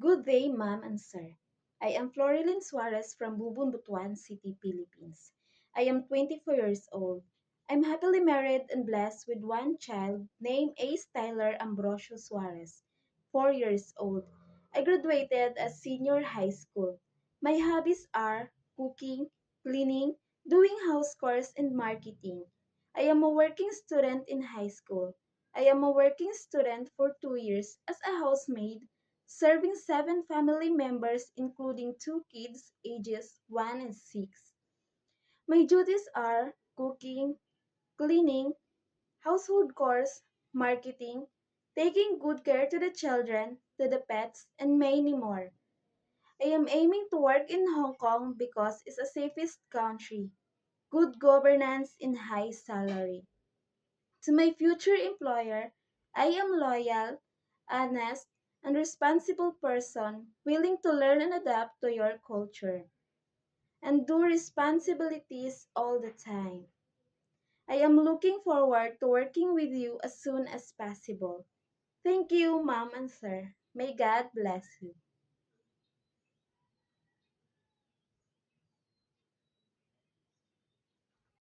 Good day, ma'am and sir. I am Florilyn Suarez from Bubon, Butuan City, Philippines. I am 24 years old. I'm happily married and blessed with one child named Ace Tyler Ambrosio Suarez, 4 years old. I graduated as senior high school. My hobbies are cooking, cleaning, doing house chores, and marketing. I am a working student in high school. I am a working student for 2 years as a housemaid serving 7 family members, including 2 kids, ages 1 and 6. My duties are cooking, cleaning, household chores, marketing, taking good care to the children, to the pets, and many more. I am aiming to work in Hong Kong because it's a safest country, good governance, and high salary. To my future employer, I am loyal, honest, and responsible person willing to learn and adapt to your culture and do responsibilities all the time. I am looking forward to working with you as soon as possible. Thank you, Mom and Sir. May God bless you.